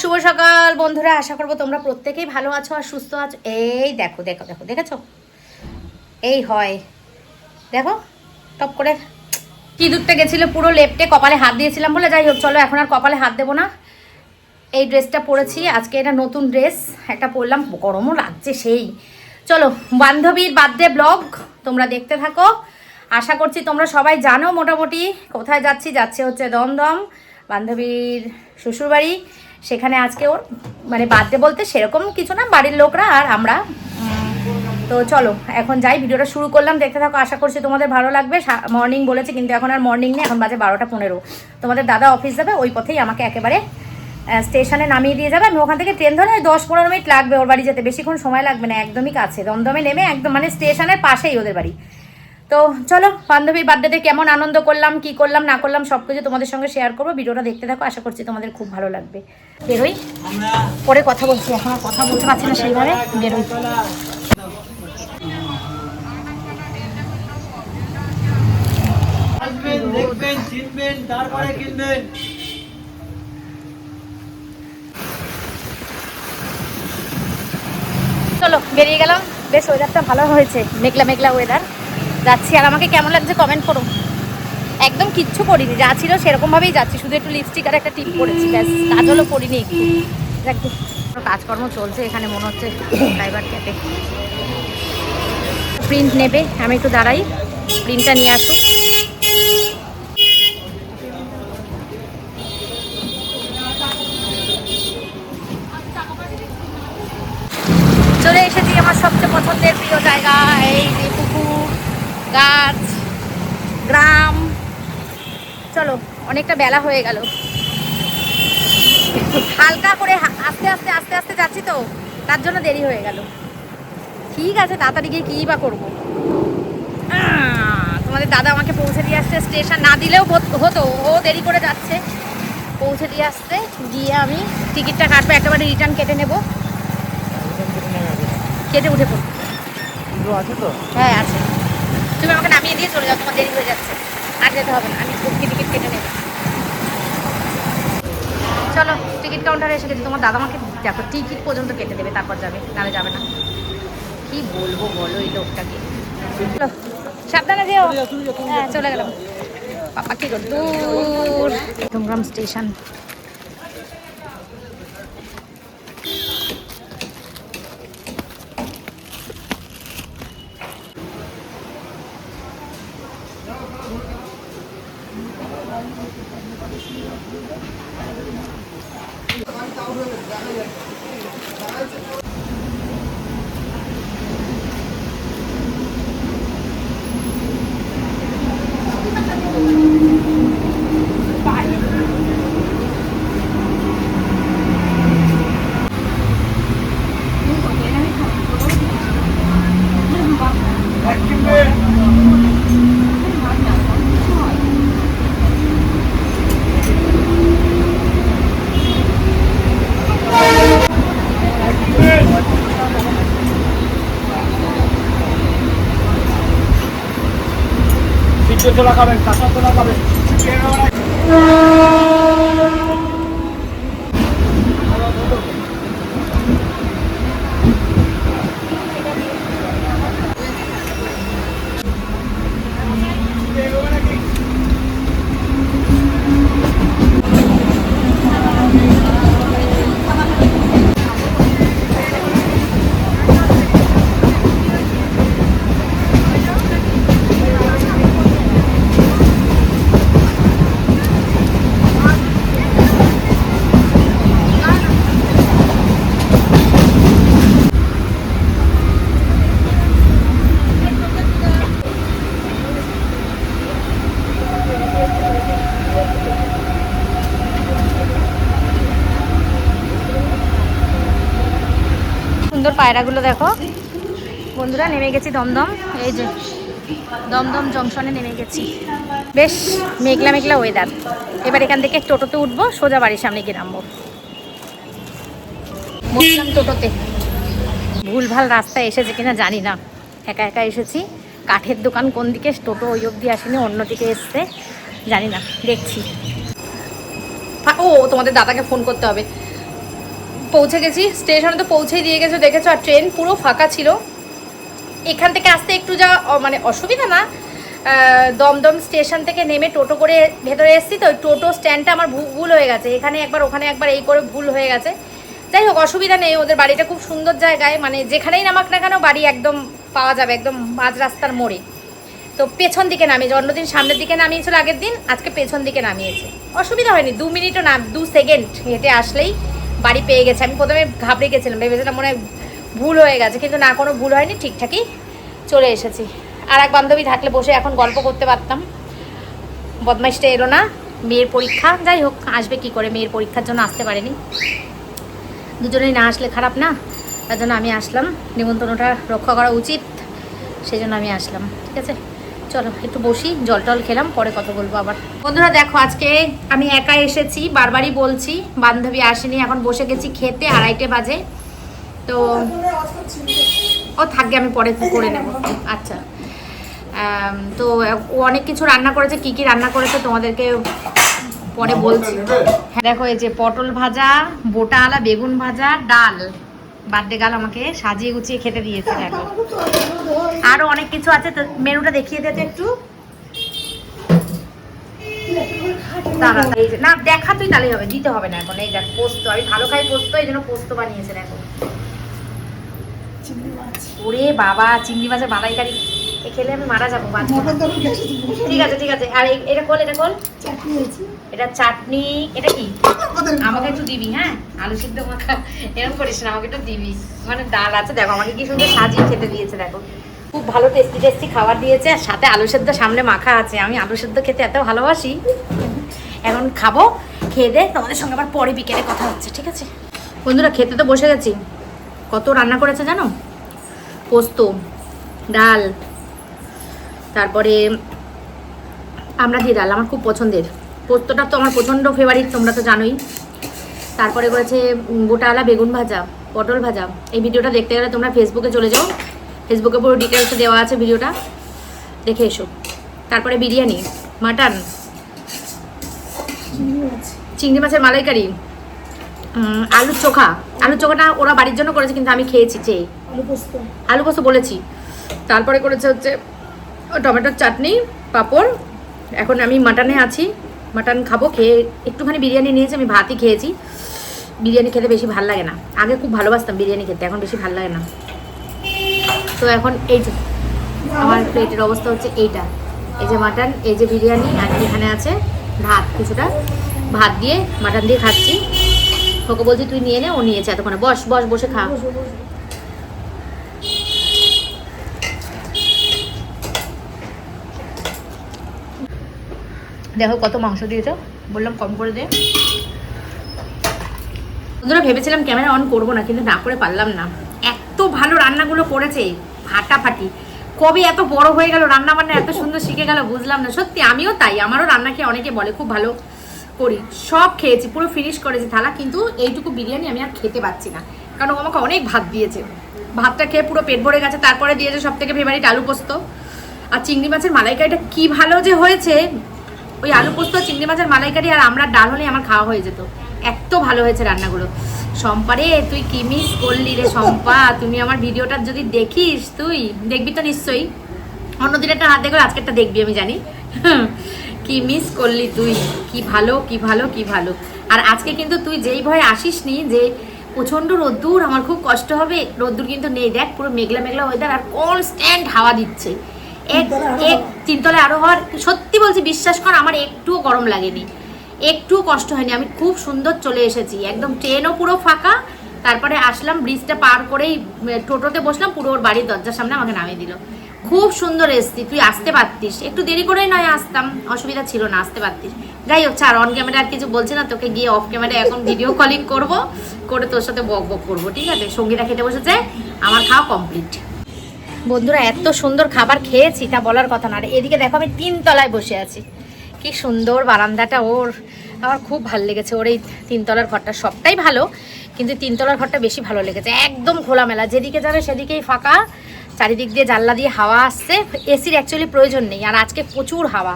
শুভ সকাল বন্ধুরা, আশা করবো তোমরা প্রত্যেকেই ভালো আছো আর সুস্থ আছো। এই দেখো দেখো দেখো দেখেছো, এই হয় দেখো টপ করে কি দুধটা গেছিলো পুরো লেপটে, কপালে হাত দিয়েছিলাম বলে। যাই হোক চলো, এখন আর কপালে হাত দেবো না। এই ড্রেসটা পরেছি আজকে, এটা নতুন ড্রেস একটা পরলাম, গরমও লাগছে সেই। চলো, বান্ধবীর বার্থডে ব্লগ তোমরা দেখতে থাকো। আশা করছি তোমরা সবাই জানো মোটামুটি কোথায় যাচ্ছি। যাচ্ছে হচ্ছে দমদম, বান্ধবীর শ্বশুরবাড়ি। সেখানে আজকে ওর মানে বার্থডে বলতে সেরকম কিছু না, বাড়ির লোকরা আর আমরা। তো চলো এখন যাই, ভিডিওটা শুরু করলাম, দেখতে থাকো। আশা করছি তোমাদের ভালো লাগবে। মর্নিং বলেছে কিন্তু এখন আর মর্নিং নেই, এখন বাজে 12টা 15। তোমাদের দাদা অফিস যাবে, ওই পথেই আমাকে একেবারে স্টেশনে নামিয়ে দিয়ে যাবে। আমি ওখান থেকে ট্রেন ধরে 10-15 মিনিট লাগবে ওর বাড়ি যেতে, বেশিক্ষণ সময় লাগবে না, একদমই কাছে। দমদমে নেমে একদম মানে স্টেশনের পাশেই ওদের বাড়ি। তো চলো, বান্ধবীর বার্থডেতে কেমন আনন্দ করলাম, কি করলাম না করলাম সব কিছু তোমাদের সঙ্গে শেয়ার করবো। ভিডিওটা দেখতে থাকো, আশা করছি তোমাদের খুব ভালো লাগবে। বেরোই, পরে কথা বলছি, এখন আর কথা বলতে পারছি না সেইভাবে। বেরোই। দেখবেন, চিনবেন, তারপরে কিনবেন। চলো বেরিয়ে গেলাম, বেশ ওয়েদারটা ভালো হয়েছে, মেঘলা মেঘলা ওয়েদার। যাচ্ছি, আর আমাকে কেমন লাগছে কমেন্ট করো। একদম কিচ্ছু করিনি, যা ছিল সেরকমভাবেই যাচ্ছি, শুধু একটু লিপস্টিক আর একটা টিপ করেছি, ব্যাস। কাজলও করিনি একটু। একটু কাজকর্ম চলছে এখানে মনে হচ্ছে। ড্রাইভার ক্যাপে প্রিন্ট নেবে, আমি একটু দাঁড়াই, প্রিন্টটা নিয়ে আসুক। চলে এসেছি আমার সবচেয়ে পছন্দের প্রিয় জায়গা, এই যে পুকুর, গাছ, গ্রাম। চলো, অনেকটা বেলা হয়ে গেল, হালকা করে আস্তে আস্তে আস্তে আস্তে যাচ্ছি তো, তার জন্য দেরি হয়ে গেল। ঠিক আছে, তাড়াতাড়ি গিয়ে কী বা করবো। তোমাদের দাদা আমাকে পৌঁছে দিয়ে আসছে, স্টেশন না দিলেও হতো, ও দেরি করে যাচ্ছে। পৌঁছে দিয়ে আসতে গিয়ে আমি টিকিটটা কাটবো, একেবারে রিটার্ন কেটে নেবো, কেটে উঠে পড়বো। আছে তো? হ্যাঁ আছে, তুমি আমাকে নামিয়ে দিয়ে চলে যাও, তোমার দেরি হয়ে যাচ্ছে। আর যেতে হবে না, আমি টিকিট কেটে নেব। চলো, টিকিট কাউন্টারে এসে গেছি। তোমার দাদা আমাকে দেখো টিকিট পর্যন্ত কেটে দেবে, তারপর যাবে, নাহলে যাবে না। কি বলবো বলো এই লোকটাকে। চলো সাবধানে যেও। হ্যাঁ চলে গেলাম। বাবা কি দূর, দমদম স্টেশন। তোলা খাবেন, কাঁচা তোলা খাবেন। সুন্দর পায়রাগুলো দেখো বন্ধুরা। নেমে গেছি দমদম, এই যে দমদম জংশনে নেমে গেছি। বেশ মেঘলা মেঘলা ওয়েদার। এবার এখান থেকে টোটোতে উঠবো, সোজা বাড়ির সামনে গিয়ে নামবো। বসলাম টোটোতে, ভুলভাল রাস্তায় এসেছে কিনা জানি না, একা একা এসেছি। কাঠের দোকান কোন দিকে, টোটো ওই অবধি আসেনি, অন্যদিকে এসছে, জানি না, দেখছি। ও তোমাদের দাদাকে ফোন করতে হবে। পৌঁছে গেছি স্টেশনে, তো পৌঁছেই দিয়ে গেছো দেখেছো। আর ট্রেন পুরো ফাঁকা ছিল। এখান থেকে আসতে একটু যা মানে অসুবিধা না, দমদম স্টেশন থেকে নেমে টোটো করে ভেতরে এসেছি, তো ওই টোটো স্ট্যান্ডটা আমার ভুল হয়ে গেছে, এখানে একবার ওখানে একবার এই করে ভুল হয়ে গেছে। যাই হোক অসুবিধা নেই, ওদের বাড়িটা খুব সুন্দর জায়গায়, মানে যেখানেই নামাক না কেন বাড়ি একদম পাওয়া যাবে, একদম মাঝ রাস্তার মোড়ে। তো পেছন দিকে নামিয়েছে, অন্যদিন সামনের দিকে নামিয়েছিল আগের দিন, আজকে পেছন দিকে নামিয়েছে। অসুবিধা হয়নি, 2 মিনিটও না 2 সেকেন্ড হেঁটে আসলেই বাড়ি পেয়ে গেছে। আমি প্রথমে ঘাবড়ে গেছিলাম, ভেবেছিলাম মনে হয় ভুল হয়ে গেছে, কিন্তু না, কোনো ভুল হয়নি, ঠিকঠাকই চলে এসেছি। আর এক বান্ধবী থাকলে বসে এখন গল্প করতে পারতাম, বদমাইশটা এলো না, মেয়ের পরীক্ষা। যাই হোক আসবে কি করে, মেয়ের পরীক্ষার জন্য আসতে পারেনি। দুজনেই না আসলে খারাপ না, তার জন্য আমি আসলাম, নিমন্ত্রণটা রক্ষা করা উচিত, সেই জন্য আমি আসলাম। ঠিক আছে চলো একটু বসি, জল টল খেলাম, পরে কথা বলবো আবার। বন্ধুরা দেখো আজকে আমি একা এসেছি, বারবারই বলছি, বান্ধবী আসেনি, এখন বসে গেছি খেতে, 2:30 বাজে। তো ও থাকবে, আমি পরে করে নেব। আচ্ছা তো ও অনেক কিছু রান্না করেছে, কি কি রান্না করেছে তোমাদেরকে পরে বলছি। হ্যাঁ দেখো এই যে পটল ভাজা, বোটা আলা বেগুন ভাজা, ডাল, বার্থডে গাল আমাকে সাজিয়ে গুছিয়ে খেতে দিয়েছে। দেখো আরো অনেক কিছু আছে, তো মেনুটা দেখিয়ে দিতে একটু। এই যে না দেখা তুই তাহলেই হবে, দিতে হবে না এখন। এই দেখ পোস্ত, আমি ভালো খাই পোস্ত, এই জন্য পোস্ত বানিয়েছে। দেখো ওরে বাবা, চিংড়ি মাছের মালাইকারি খেলে আমি মারা যাবো। ঠিক আছে ঠিক আছে। আর এটা কল, এটা কল, এটা চাটনি, এটা কি আমাকে একটু দিবি। হ্যাঁ আলু সিদ্ধ মাখা, এরকম করিস না, আমাকে একটু দিবি। মানে ডাল আছে, দেখো আমাকে কি সুন্দর সাজিয়ে খেতে দিয়েছে। দেখো খুব ভালো টেস্টি টেস্টি খাবার দিয়েছে, আর সাথে আলু সেদ্ধ সামনে মাখা আছে। আমি আলু সেদ্ধ খেতে এত ভালোবাসি। এখন খাবো, খেয়ে দে, তোমাদের সঙ্গে আবার পরে বিকেলে কথা হচ্ছে। ঠিক আছে বন্ধুরা, খেতে তো বসে গেছি। কত রান্না করেছে জানো, পোস্ত, ডাল, তারপরে আমরা দিয়ে ডাল আমার খুব পছন্দের, পোস্তটা তো আমার প্রচণ্ড ফেভারিট, তোমরা তো জানোই। তারপরে করেছে গোটাওয়ালা বেগুন ভাজা, পটল ভাজা। এই ভিডিওটা দেখতে গেলে তোমরা ফেসবুকে চলে যাও, ফেসবুকে পুরো ডিটেলসে দেওয়া আছে, ভিডিওটা দেখে এসো। তারপরে বিরিয়ানি, মাটন, চিংড়ি মাছের মালাইকারি, আলুর চোখা। আলুর চোখাটা ওরা বাড়ির জন্য করেছে, কিন্তু আমি খেয়েছি চেয়ে। আলু পোস্ত বলেছি। তারপরে করেছে হচ্ছে টমেটোর চাটনি, পাঁপড়। এখন আমি মাটনে আছি, মাটন খাবো, খেয়ে একটুখানি বিরিয়ানি নিয়েছি, আমি ভাতই খেয়েছি। বিরিয়ানি খেতে বেশি ভালো লাগে না, আগে খুব ভালোবাসতাম বিরিয়ানি খেতে, এখন বেশি ভালো লাগে না। তো এখন এই যে আমার প্লেটের অবস্থা হচ্ছে এইটা, এই যে মাটন, এই যে বিরিয়ানি, আর এখানে আছে ভাত, কিছুটা ভাত দিয়ে মাটন দিয়ে খাচ্ছি। ওকে বলছি তুই নিয়ে নে, ও নিয়েছে এতক্ষণে। বস বস, বসে খা। দেখো কত মাংস দিয়েছ, বললাম কম করে দে। বন্ধুরা ভেবেছিলাম ক্যামেরা অন করবো না, কিন্তু না করে পারলাম না, এত ভালো রান্নাগুলো করেছে, ফাটাফাটি। কবে এত বড় হয়ে গেল, রান্না বান্না এত সুন্দর শিখে গেল, বুঝলাম না। সত্যি আমিও তাই, আমারও রান্না খেয়ে অনেকে বলে খুব ভালো করি। সব খেয়েছি, পুরো ফিনিশ করেছি থালা, কিন্তু এইটুকু বিরিয়ানি আমি আর খেতে পারছি না, কারণ ও আমাকে অনেক ভাত দিয়েছে। ভাতটা খেয়ে পুরো পেট ভরে গেছে। তারপরে দিয়েছে সব থেকে ফেভারিট আলু পোস্ত আর চিংড়ি মাছের মালাইকারিটা, কি ভালো যে হয়েছে। ওই আলু পোস্ত, চিংড়ি মাছের মালাইকারি আর আমরা ডাল হলেই আমার খাওয়া হয়ে যেত, এত ভালো হয়েছে রান্নাগুলো। শম্পা রে, তুই কি মিস করলি রে শম্পা, তুমি আমার ভিডিওটা যদি দেখিস, তুই দেখবি তো নিশ্চয়ই, অন্যদিন একটা হাত দেখো, আজকেরটা দেখবি আমি জানি। কি মিস করলি তুই, কি ভালো কি ভালো কি ভালো। আর আজকে কিন্তু তুই যেই ভয়ে আসিস নি যে প্রচণ্ড রোদ্দুর, আমার খুব কষ্ট হবে, রোদ্দুর কিন্তু নেই। দেখ পুরো মেঘলা মেঘলা ওয়েদার, আর কনস্ট্যান্ট হাওয়া দিচ্ছে। এক তিনতলায় আরো হওয়ার, সত্যি বলছি বিশ্বাস কর, আমার একটুও গরম লাগেনি, একটুও কষ্ট হয়নি। আমি খুব সুন্দর চলে এসেছি, একদম ট্রেনও পুরো ফাঁকা। তারপরে আসলাম, ব্রিজটা পার করেই টোটোতে বসলাম, পুরো ওর বাড়ির দরজার সামনে আমাকে নামিয়ে দিল। খুব সুন্দর এসছি, তুই আসতে পারতিস, একটু দেরি করেই নয় আসতাম, অসুবিধা ছিল না, আসতে পারতিস। যাই হোক ছাড়, অন ক্যামেরা আর কিছু বলছি না, তোকে গিয়ে অফ ক্যামেরা এখন ভিডিও কলিং করবো, করে তোর সাথে বক বক করবো। ঠিক আছে, সঙ্গীরা খেতে বসেছে, আমার খাওয়া কমপ্লিট। বন্ধুরা এত সুন্দর খাবার খেয়েছি তা বলার কথা না। আর এদিকে দেখো আমি 3 তলায় বসে আছি, কি সুন্দর বারান্দাটা ওর, আমার খুব ভালো লেগেছে। ওর এই 3 তলার ঘরটা, সবটাই ভালো, কিন্তু 3 তলার ঘরটা বেশি ভালো লেগেছে। একদম খোলামেলা, যেদিকে যাবে সেদিকেই ফাঁকা, চারিদিক দিয়ে জানলা দিয়ে হাওয়া আসছে। এসির অ্যাকচুয়ালি প্রয়োজন নেই, আর আজকে প্রচুর হাওয়া,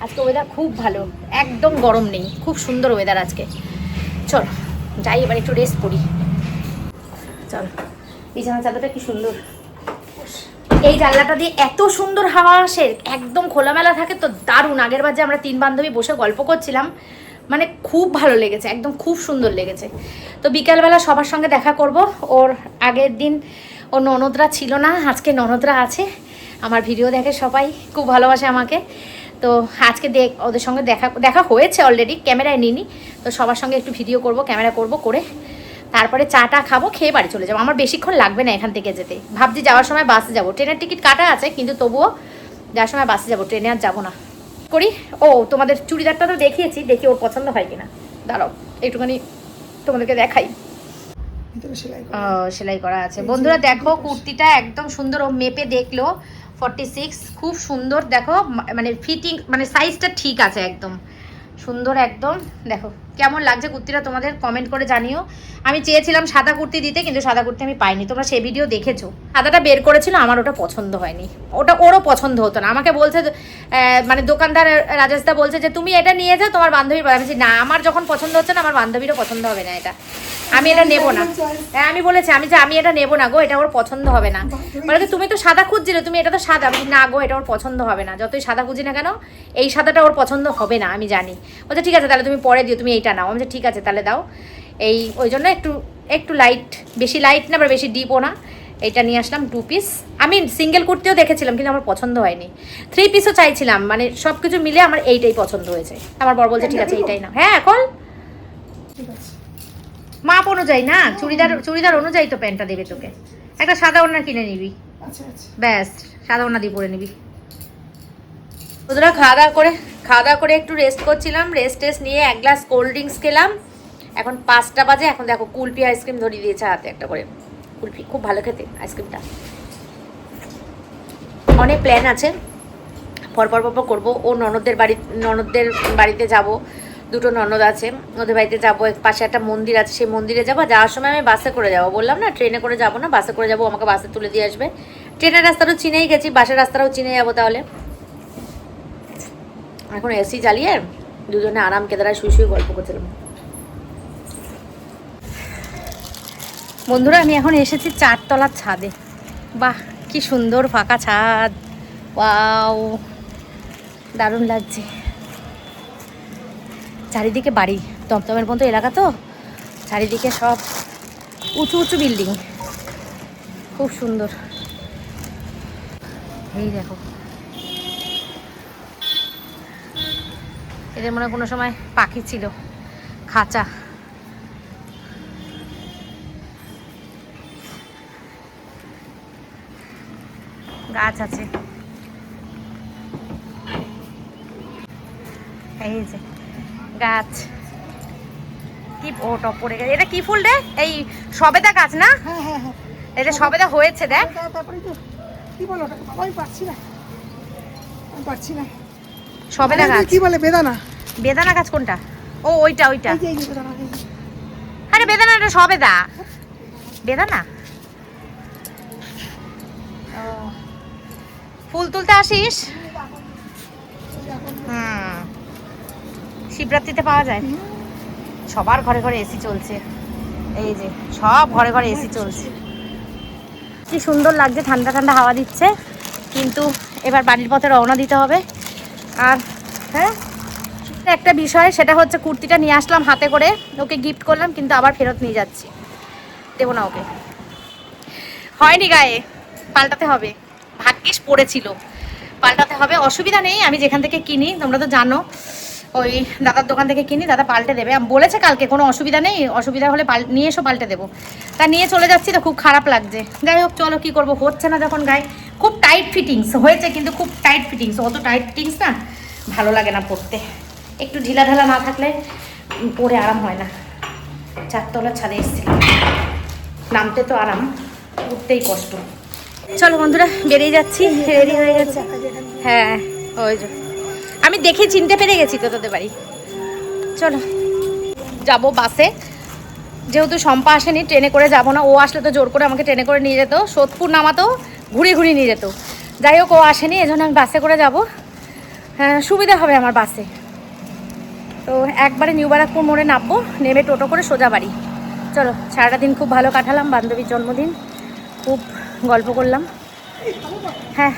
আজকে ওয়েদার খুব ভালো, একদম গরম নেই, খুব সুন্দর ওয়েদার আজকে। চলো যাই এবার একটু রেস্ট করি। চল, বিছানা চাদরটা কি সুন্দর, এই জানলাটা দিয়ে এত সুন্দর হাওয়া আসে, একদম খোলামেলা থাকে তো দারুণ। আগের বার যে আমরা 3 বান্ধবী বসে গল্প করছিলাম, মানে খুব ভালো লেগেছে, একদম খুব সুন্দর লেগেছে। তো বিকালবেলা সবার সঙ্গে দেখা করব। ওর আগের দিন ওর ননদরা ছিল না, আজকে ননদরা আছে, আমার ভিডিও দেখে সবাই, খুব ভালোবাসে আমাকে। তো আজকে ওদের সঙ্গে দেখা হয়েছে অলরেডি, ক্যামেরায় নিইনি। তো সবার সঙ্গে একটু ভিডিও করব, ক্যামেরা করব, করে তারপরে চাটা খাবো, খেয়ে বাড়ি চলে যাবো। আমার বেশিক্ষণ লাগবে না এখান থেকে যেতে। ভাবছি যাওয়ার সময় বাসে যাবো, ট্রেনের টিকিট কাটা আছে, কিন্তু তবুও যাওয়ার সময় বাসে যাবো, ট্রেনে আর যাবো না। করি ও তোমাদের চুড়িদারটা তো দেখিয়েছি, দেখি ওর পছন্দ হয় কিনা। দাঁড়াও একটুখানি তোমাদেরকে দেখাই। সেলাই করা আছে বন্ধুরা, দেখো কুর্তিটা একদম সুন্দর। ও মেপে দেখলো 46, খুব সুন্দর। দেখো মানে ফিটিং, মানে সাইজটা ঠিক আছে, একদম সুন্দর একদম। দেখো কেমন লাগছে কুর্তিটা, তোমাদের কমেন্ট করে জানিও। আমি চেয়েছিলাম সাদা কুর্তি দিতে, কিন্তু সাদা কুর্তি আমি পাইনি, তোমরা সেই ভিডিও দেখেছো। সাদাটা বের করেছিল, আমার ওটা পছন্দ হয়নি, ওটা ওরও পছন্দ হতো না। আমাকে বলছে মানে দোকানদার রাজেশদা বলছে যে তুমি এটা নিয়ে যাও তোমার বান্ধবীর, আমি বলছি না, আমার যখন পছন্দ হচ্ছে না, আমার বান্ধবীরও পছন্দ হবে না, এটা আমি এটা নেবো না। হ্যাঁ আমি বলেছি, আমি এটা নেবো না গো, এটা ওর পছন্দ হবে না। বলে তুমি তো সাদা খুঁজছিলে, তুমি এটা তো সাদা। আমি না গো, এটা ওর পছন্দ হবে না, যতই সাদা খুঁজি না কেন এই সাদাটা ওর পছন্দ হবে না, আমি জানি। বলছে ঠিক আছে তাহলে তুমি পরে দিও, তুমি এইটা নাও। আমি বলছি ঠিক আছে তাহলে দাও। ওই জন্য একটু লাইট, বেশি লাইট না আবার বেশি ডিপও না, এইটা নিয়ে আসলাম 2 পিস। আমি সিঙ্গেল কুর্তিও দেখেছিলাম, কিন্তু আমার পছন্দ হয়নি। 3 পিসও চাইছিলাম, মানে সব কিছু মিলে আমার এইটাই পছন্দ হয়েছে। আমার বর বলছে ঠিক আছে এইটাই নাও। হ্যাঁ এখন মাপ অনুযায়ী না, চুড়িদার অনুযায়ী তো প্যান্টটা দেবে তোকে। একটা সাদা ওড়না কিনে নিবি, ব্যাস সাদা ওড়না দিয়ে পরে নিবি। ওরা খাওয়া দাওয়া করে একটু রেস্ট করছিলাম, রেস্ট নিয়ে 1 গ্লাস কোল্ড ড্রিঙ্কস খেলাম। এখন 5টা বাজে, এখন দেখো কুলপি আইসক্রিম ধরিয়ে দিয়েছে হাতে একটা করে। কুলপি খুব ভালো খেতে আইসক্রিমটা। অনেক প্ল্যান আছে, পরপর করবো। ও ননদদের বাড়িতে যাব, 2টো ননদ আছে, ওদের বাড়িতে যাবো। পাশে একটা মন্দির আছে, সেই মন্দিরে যাবো। যাওয়ার সময় আমি বাসে করে যাবো, বললাম না ট্রেনে করে যাবো না, বাসে করে যাবো, আমাকে বাসে তুলে দিয়ে আসবে। ট্রেনের রাস্তাটাও চিনেই গেছি, বাসের রাস্তাটাও চিনে যাবো। তাহলে এখন এসি জ্বালিয়ে দুজনে আরাম কেদারায় শুয়ে গল্প করছিলাম। বন্ধুরা আমি এখন এসেছি 4 তলার ছাদে। বাহ কি সুন্দর ফাঁকা ছাদ, ওয়াও দারুণ লাগছে। চারিদিকে বাড়ি, দমদমের মতো এলাকা তো, চারিদিকে সব উঁচু উঁচু বিল্ডিং, খুব সুন্দর। এই দেখো এদের মনে কোনো সময় পাখি ছিল, খাঁচা। গাছ আছে, এই যে গাছ কি ও টপ পড়ে গেছে। এটা কি ফুল রে? এই সবেদা গাছ না? এটা সবেদা হয়েছে দেখ। কি বলো বাবা, আমি পারছি না। সবেদা গাছ কি বলে? বেদানা গাছ কোনটা? ও ওইটা। আরে বেদানা, এটা সবেদা। বেদানা ফুল তুলতে আসিস? শিবরাত্রিতে পাওয়া যায়। সবার ঘরে ঘরে এসি চলছে, এই যে সব ঘরে ঘরে এসি চলছে। কি সুন্দর লাগছে, ঠান্ডা ঠান্ডা হাওয়া দিচ্ছে। কিন্তু এবার বাড়ির পথে রওনা দিতে হবে। আর হ্যাঁ একটা বিষয়, সেটা হচ্ছে কুর্তিটা নিয়ে আসলাম হাতে করে, ওকে গিফট করলাম, কিন্তু আবার ফেরত নিয়ে যাচ্ছি, দেবো না ওকে। হয়নি গায়ে, পাল্টাতে হবে। ভাগ্যিস পড়েছিল, পাল্টাতে হবে, অসুবিধা নেই। আমি যেখান থেকে কিনি তোমরা তো জানো, ওই দাদার দোকান থেকে কিনি, দাদা পাল্টে দেবে। আমি বলেছে কালকে, কোনো অসুবিধা নেই, অসুবিধা হলে নিয়ে এসো, পাল্টে দেবো। তা নিয়ে চলে যাচ্ছি তো, খুব খারাপ লাগছে। যাই হোক চলো, কী করবো, হচ্ছে না যখন গায়ে। খুব টাইট ফিটিংস হয়েছে, কিন্তু খুব টাইট ফিটিংস, অত টাইট ফিটিংস না ভালো লাগে না পরতে। একটু ঢিলা ঢালা না থাকলে পরে আরাম হয় না। 4 তলার ছাদে এসেছিলাম, নামতে তো আরাম, উঠতেই কষ্ট। চলো বন্ধুরা বেরিয়ে যাচ্ছি, রেডি হয়ে গেছে। হ্যাঁ ওই যে আমি দেখে চিনতে পেরে গেছি তো তোদের বাড়ি। চলো যাবো বাসে, যেহেতু শম্পা আসেনি, ট্রেনে করে যাব না। ও আসলে তো জোর করে আমাকে ট্রেনে করে নিয়ে যেত, সোদপুর নামাতো, ঘুরিয়ে নিয়ে যেত। যাই হোক ও আসেনি, এজন্য আমি বাসে করে যাব। হ্যাঁ সুবিধা হবে আমার বাসে। তো একবারে নিউ ব্যারাকপুর মোড়ে নামবো, নেমে টোটো করে সোজা বাড়ি। চলো, সারাটা দিন খুব ভালো কাটালাম, বান্ধবীর জন্মদিন, খুব গল্প করলাম। হ্যাঁ,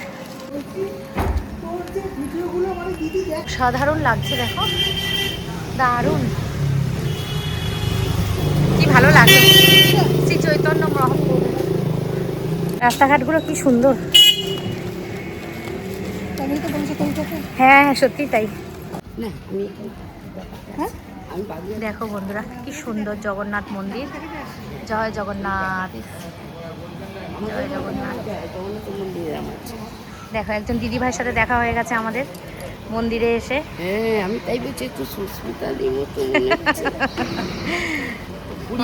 সাধারণ লাগছে, দেখো দারুণ, কি ভালো লাগলো। শ্রী চৈতন্য মহাপ্রভু, রাস্তাঘাটগুলো কি সুন্দর। হ্যাঁ, সত্যি তাই। দেখো বন্ধুরা, কি সুন্দর জগন্নাথ মন্দির। জয় জগন্নাথ, জয় জগন্নাথ। দেখো, একজন দিদি ভাইয়ের সাথে দেখা হয়ে গেছে আমাদের মন্দিরে এসে। হ্যাঁ, আমি তাই বলছি, একটু সুস্মিতা দির মতো মনে হচ্ছে।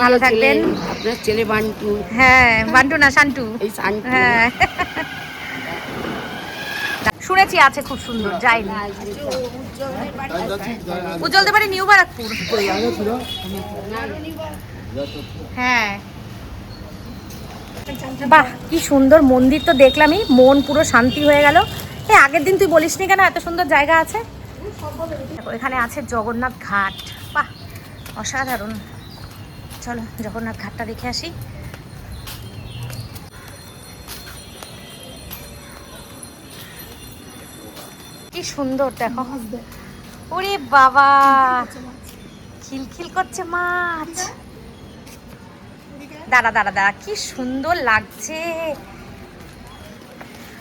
ভালো থাকবেন। আপনার ছেলে বান্টু। হ্যাঁ, বান্টু না, শান্টু। এই শান্টু। হ্যাঁ, শুনেছি আছে খুব সুন্দর, যাইনি। উজ্জ্বলদের বাড়ি নিউ বারাকপুর। হ্যাঁ, বাহ, কি সুন্দর মন্দির তো দেখলামই, মন পুরো শান্তি হয়ে গেল। এই আগের দিন তুই বলিসনি কেন এত সুন্দর জায়গা আছে। এখানে আছে জগন্নাথ ঘাট, বাহ অসাধারণ। চলো জগন্নাথ ঘাটটা দেখে আসি। কি সুন্দর দেখো, ওরে বাবা, খিলখিল করছে মাছ। দাঁড়া দাঁড়া দাঁড়া, কি সুন্দর লাগছে।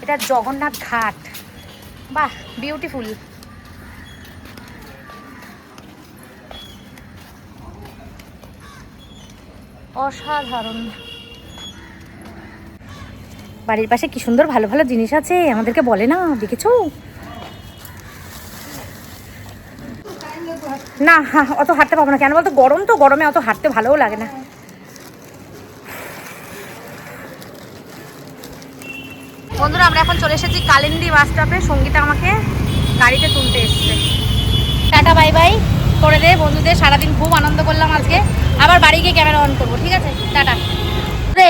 এটা জগন্নাথ ঘাট, বাহ বিউটিফুল। অসাধারণ। বাড়ির পাশে কি সুন্দর ভালো ভালো জিনিস আছে, আমাদেরকে বলে না, দেখেছো? না, হ্যাঁ, অত হাঁটতে পাবো না, কেন বলতো গরম তো, গরমে অত হাঁটতে ভালোও লাগে না। বন্ধুরা, আমরা এখন চলে এসেছি কালিন্দী বাস স্টপে। সঙ্গীতা আমাকে গাড়িতে তুলতে এসছে। টাটা বাই বাই করে দে বন্ধুদের, সারাদিন খুব আনন্দ করলাম আজকে। আবার বাড়ি গিয়ে ক্যামেরা অন করবো, ঠিক আছে? টাটা।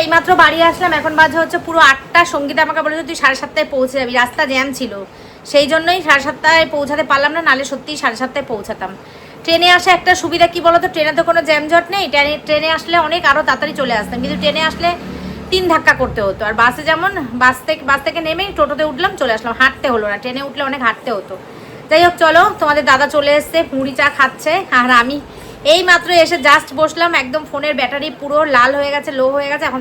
এইমাত্র বাড়ি আসলাম, এখন বাজে হচ্ছে পুরো 8টা। সঙ্গীতা আমাকে বলেছে তুই 7:30টায় পৌঁছে যাবি, রাস্তা জ্যাম ছিল, সেই জন্যই 7:30টায় পৌঁছাতে পারলাম না, নাহলে সত্যিই 7:30টায় পৌঁছাতাম। ট্রেনে আসা একটা সুবিধা কি বলতো, ট্রেনে তো কোনো জ্যামজট নেই, ট্রেনে আসলে অনেক আরও তাড়াতাড়ি চলে আসতাম, কিন্তু ট্রেনে আসলে 3 ধাক্কা করতে হতো। আর বাসে যেমন বাস থেকে নেমে টোটোতে উঠলাম, চলে আসলাম, হাঁটতে হলো না। ট্রেনে উঠলে অনেক হাঁটতে হতো। যাই হোক, চলো, তোমাদের দাদা চলে এসছে, মুড়ি চা খাচ্ছে, আর আমি এই মাত্র এসে জাস্ট বসলাম। একদম ফোনের ব্যাটারি পুরো লাল হয়ে গেছে, লো হয়ে গেছে। এখন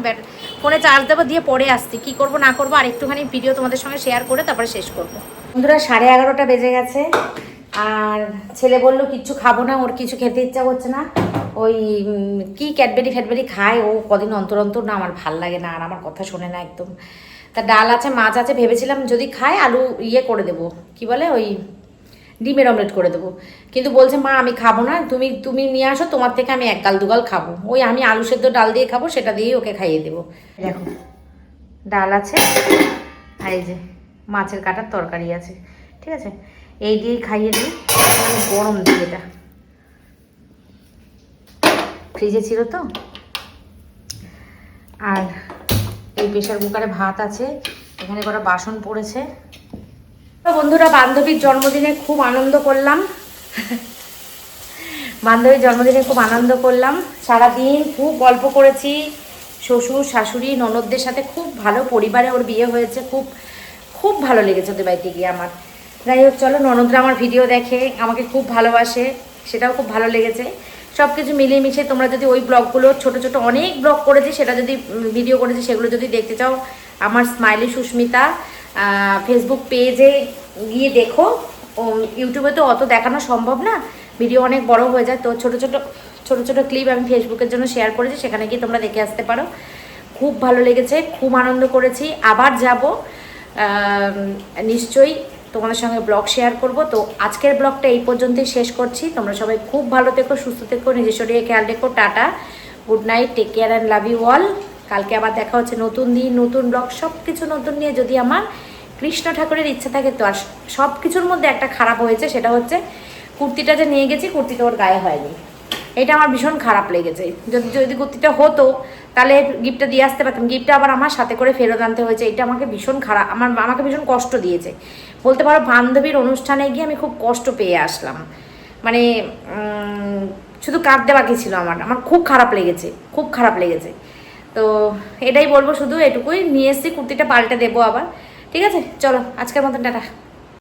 ফোনে চার্জ দেবো, দিয়ে পরে আসছি, কি করব না করবো, আর একটুখানি ভিডিও তোমাদের সঙ্গে শেয়ার করে তারপরে শেষ করবো। বন্ধুরা, 11:30টা বেজে গেছে, আর ছেলে বললো কিচ্ছু খাবো না, ওর কিছু খেতে ইচ্ছা করছে না। ওই কি ক্যাডবেরি খায় ও কদিন অন্তর অন্তর, না আমার ভাল লাগে না, আর আমার কথা শোনে না একদম। তা ডাল আছে, মাছ আছে, ভেবেছিলাম যদি খায় আলু ইয়ে করে দেবো, কি বলে ওই ডিমের অমলেট করে দেবো, কিন্তু বলছে মা আমি খাবো না, তুমি নিয়ে আসো, তোমার থেকে আমি 1 গাল 2 গাল খাবো। ওই আমি আলু সেদ্ধ ডাল দিয়ে খাবো, সেটা দিয়েই ওকে খাইয়ে দেবো। দেখো ডাল আছে, আর এই যে মাছের কাটার তরকারি আছে, ঠিক আছে, এই দিয়েই খাইয়ে দিই। গরম দিই, এটা ফ্রিজে ছিল তো। আর এই প্রেশার কুকারে ভাত আছে, এখানে কটা বাসন পড়েছে। তো বন্ধুরা, বান্ধবীর জন্মদিনে খুব আনন্দ করলাম, সারাদিন খুব গল্প করেছি, শ্বশুর শাশুড়ি ননদদের সাথে খুব ভালো, পরিবারে ওর বিয়ে হয়েছে, খুব খুব ভালো লেগেছে ওদের বাড়িতে গিয়ে আমার। যাই হোক, চলো, ননদরা আমার ভিডিও দেখে, আমাকে খুব ভালোবাসে, সেটাও খুব ভালো লেগেছে। সব কিছু মিলিয়ে মিশিয়ে তোমরা যদি ওই ব্লগগুলো, ছোট ছোট অনেক ব্লগ করেছি, সেটা যদি ভিডিও করেছি, সেগুলো যদি দেখতে চাও, আমার স্মাইলি সুস্মিতা ফেসবুক পেজে গিয়ে দেখো। ইউটিউবে তো অত দেখানো সম্ভব না, ভিডিও অনেক বড় হয়ে যায়, তো ছোট ছোট ক্লিপ আমি ফেসবুকের জন্য শেয়ার করেছি, সেখানে গিয়ে তোমরা দেখে আসতে পারো। খুব ভালো লেগেছে, খুব আনন্দ করেছি, আবার যাব নিশ্চয়ই, তোমাদের সঙ্গে ব্লগ শেয়ার করব। তো আজকের ব্লগটা এই পর্যন্তই শেষ করছি। তোমরা সবাই খুব ভালো থেকো, সুস্থ থেকো, নিজের শরীরে খেয়াল রেখো। Tata, good night, take care and love you all. কালকে আবার দেখা হচ্ছে নতুন দিন, নতুন ব্লগ, সব কিছু নতুন নিয়ে। যদি আমার কৃষ্ণ ঠাকুরের ইচ্ছা থাকে তো। আর সব কিছুর মধ্যে একটা খারাপ হয়েছে, সেটা হচ্ছে কুর্তিটা যে নিয়ে গেছি, কুর্তিটা ওর গায়ে হয়নি, এটা আমার ভীষণ খারাপ লেগেছে। যদি কুর্তিটা হতো তাহলে গিফটটা দিয়ে আসতে পারতাম, গিফটটা আবার আমার সাথে করে ফেরত আনতে হয়েছে, এটা আমাকে ভীষণ খারাপ, আমাকে ভীষণ কষ্ট দিয়েছে বলতে পারো। বান্ধবীর অনুষ্ঠানে গিয়ে আমি খুব কষ্ট পেয়ে আসলাম, মানে শুধু কাঁদতে বাকি ছিল আমার খুব খারাপ লেগেছে, খুব খারাপ লেগেছে। তো এটাই বলবো, শুধু এটুকুই নিয়ে এসেছি, কুর্তিটা পাল্টে দেবো আবার। ঠিক আছে, চলো আজকের মতন টাটা।